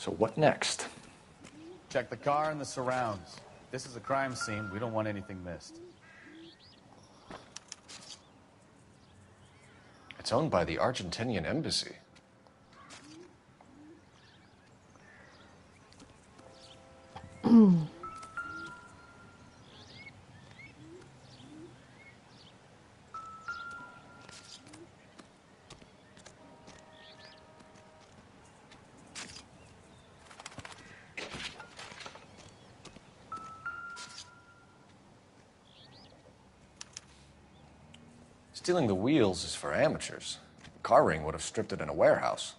So what next? Check the car and the surrounds. This is a crime scene. We don't want anything missed. It's owned by the Argentinian embassy. Stealing the wheels is for amateurs. The car ring would have stripped it in a warehouse.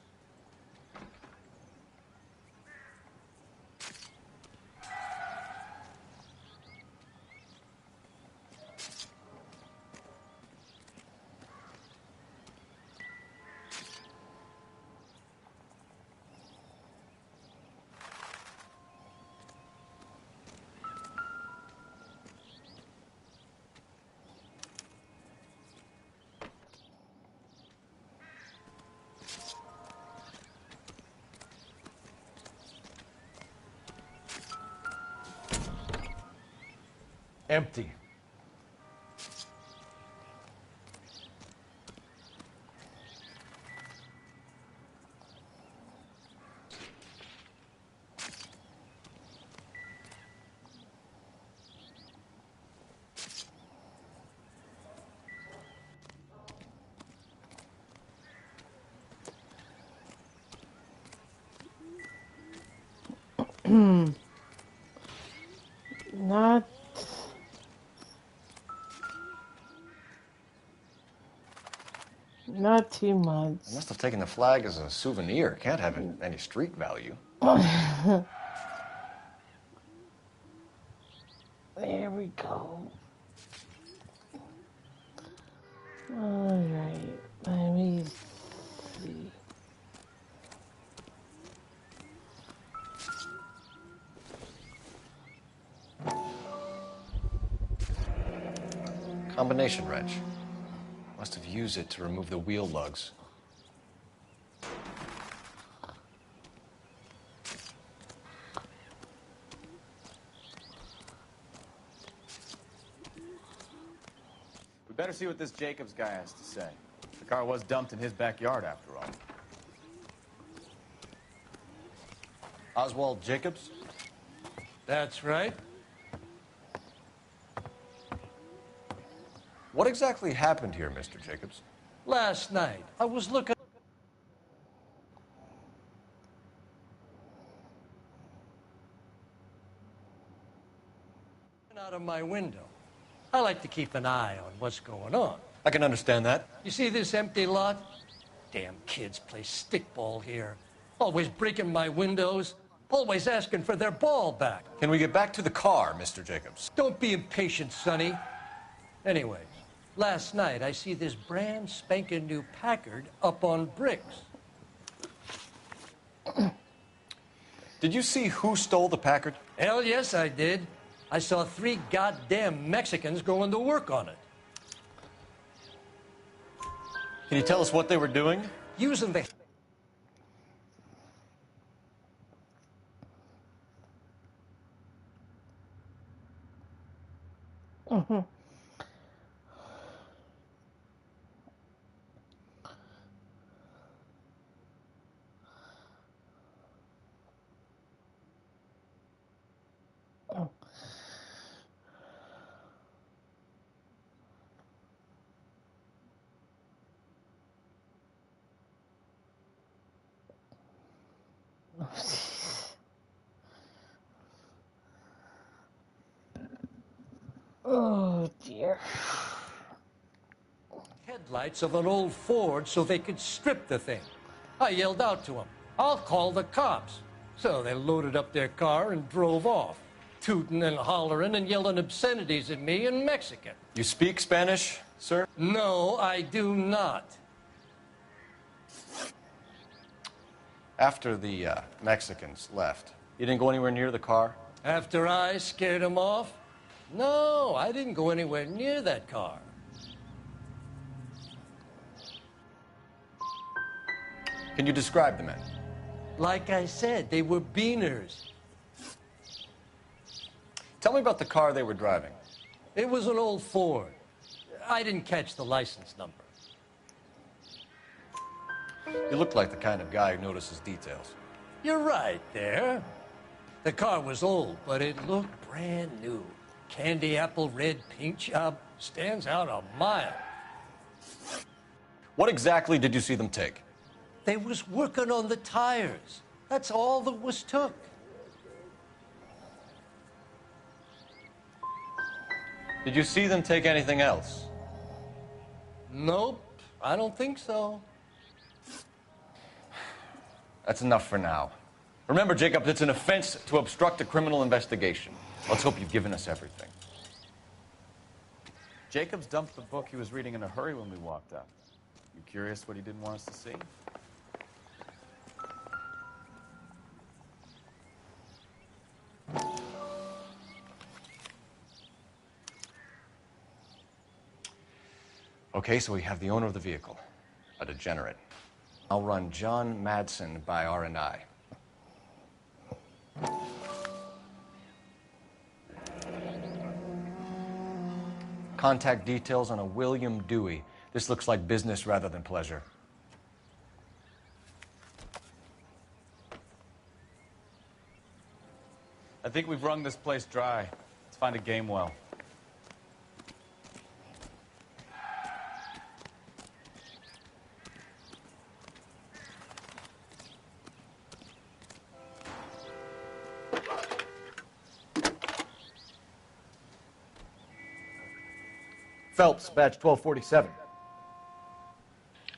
Empty. Not too much. I must have taken the flag as a souvenir. Can't have any street value. There we go. All right, let me see. Combination wrench. Must have used it to remove the wheel lugs. We better see what this Jacobs guy has to say. The car was dumped in his backyard, after all. Oswald Jacobs? That's right. What exactly happened here, Mr. Jacobs? Last night, I was looking out of my window. I like to keep an eye on what's going on. I can understand that. You see this empty lot? Damn kids play stickball here. Always breaking my windows. Always asking for their ball back. Can we get back to the car, Mr. Jacobs? Don't be impatient, Sonny. Anyway, last night I see this brand spanking new Packard up on bricks. Did you see who stole the Packard? Hell yes, I did. I saw 3 goddamn Mexicans going to work on it. Can you tell us what they were doing? Using the... Oh dear. Headlights of an old Ford so they could strip the thing. I yelled out to them, "I'll call the cops." So they loaded up their car and drove off, tooting and hollering and yelling obscenities at me in Mexican. You speak Spanish, sir? No, I do not. After the Mexicans left, you didn't go anywhere near the car? After I scared them off? No, I didn't go anywhere near that car. Can you describe the men? Like I said, they were beaners. Tell me about the car they were driving. It was an old Ford. I didn't catch the license number. You look like the kind of guy who notices details. You're right there. The car was old, but it looked brand new. Candy apple red paint job stands out a mile. What exactly did you see them take? They was working on the tires. That's all that was took. Did you see them take anything else? Nope, I don't think so. That's enough for now. Remember, Jacob, it's an offense to obstruct a criminal investigation. Let's hope you've given us everything. Jacobs dumped the book he was reading in a hurry when we walked up. You curious what he didn't want us to see? Okay, so we have the owner of the vehicle, a degenerate. I'll run John Madsen by R&I. Contact details on a William Dewey. This looks like business rather than pleasure. I think we've wrung this place dry. Let's find a game well. Phelps, badge 1247.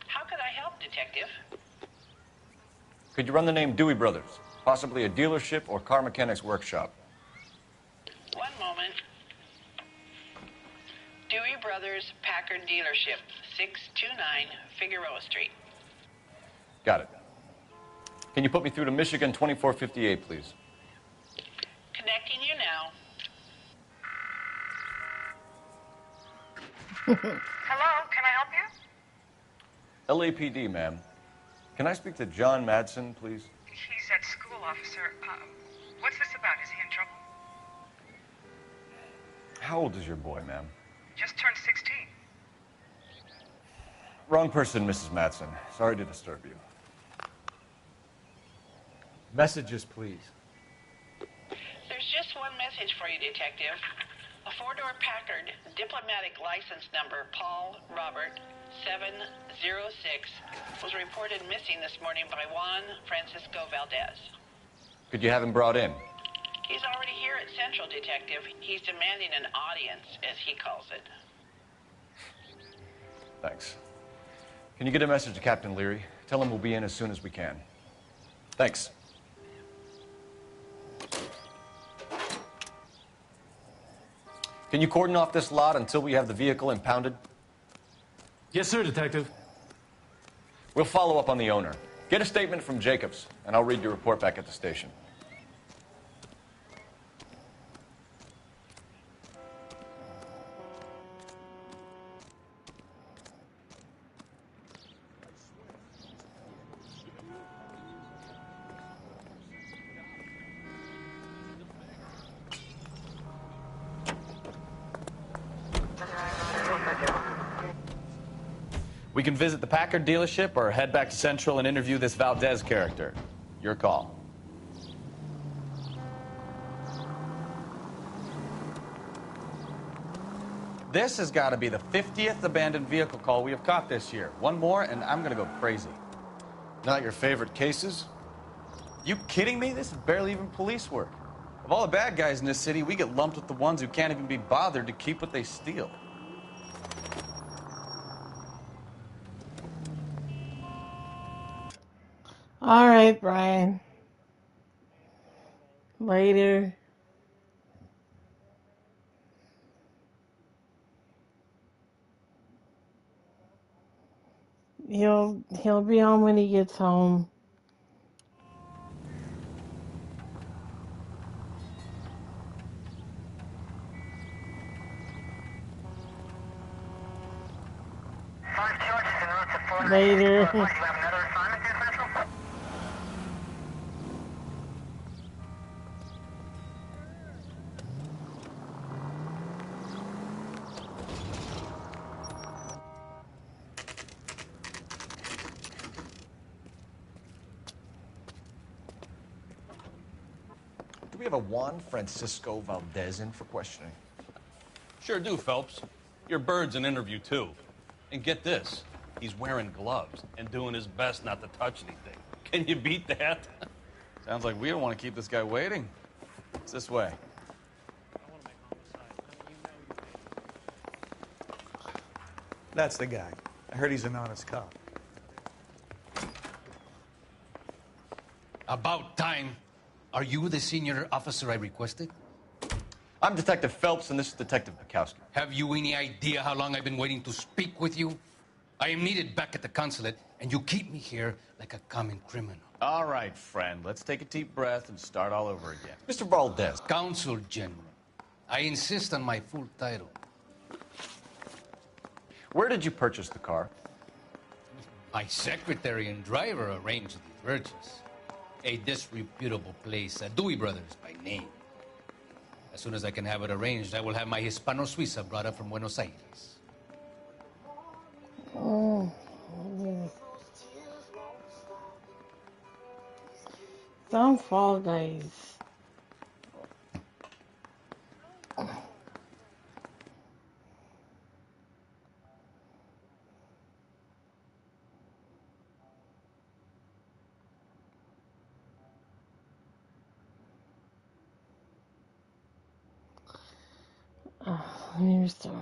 How could I help, Detective? Could you run the name Dewey Brothers? Possibly a dealership or car mechanic's workshop. One moment. Dewey Brothers Packard Dealership, 629 Figueroa Street. Got it. Can you put me through to Michigan 2458, please? Connecting you now. Hello, can I help you? LAPD, ma'am. Can I speak to John Madsen, please? He's at school, officer. What's this about? Is he in trouble? How old is your boy, ma'am? Just turned 16. Wrong person, Mrs. Madsen. Sorry to disturb you. Messages, please. There's just one message for you, Detective. A four-door Packard, diplomatic license number Paul Robert 706, was reported missing this morning by Juan Francisco Valdez. Could you have him brought in? He's already here at Central, Detective. He's demanding an audience, as he calls it. Thanks. Can you get a message to Captain Leary? Tell him we'll be in as soon as we can. Thanks. Can you cordon off this lot until we have the vehicle impounded? Yes, sir, Detective. We'll follow up on the owner. Get a statement from Jacobs, and I'll read your report back at the station. We can visit the Packard dealership or head back to Central and interview this Valdez character. Your call. This has got to be the 50th abandoned vehicle call we have caught this year. One more and I'm going to go crazy. Not your favorite cases? You kidding me? This is barely even police work. Of all the bad guys in this city, we get lumped with the ones who can't even be bothered to keep what they steal. All right, Brian. Later. He'll be home when he gets home. Later. we have a Juan Francisco Valdez in for questioning? Sure do, Phelps. Your bird's an interview, too. And get this, he's wearing gloves and doing his best not to touch anything. Can you beat that? Sounds like we don't want to keep this guy waiting. It's this way. That's the guy. I heard he's an honest cop. About time. Are you the senior officer I requested? I'm Detective Phelps, and this is Detective Bukowski. Have you any idea how long I've been waiting to speak with you? I am needed back at the consulate, and you keep me here like a common criminal. All right, friend. Let's take a deep breath and start all over again. Mr. Valdez. Consul General. I insist on my full title. Where did you purchase the car? My secretary and driver arranged the purchase. A disreputable place, Dewey Brothers by name. As soon as I can have it arranged, I will have my Hispano Suiza brought up from Buenos Aires. Oh, some Fall Guys. Let me restart.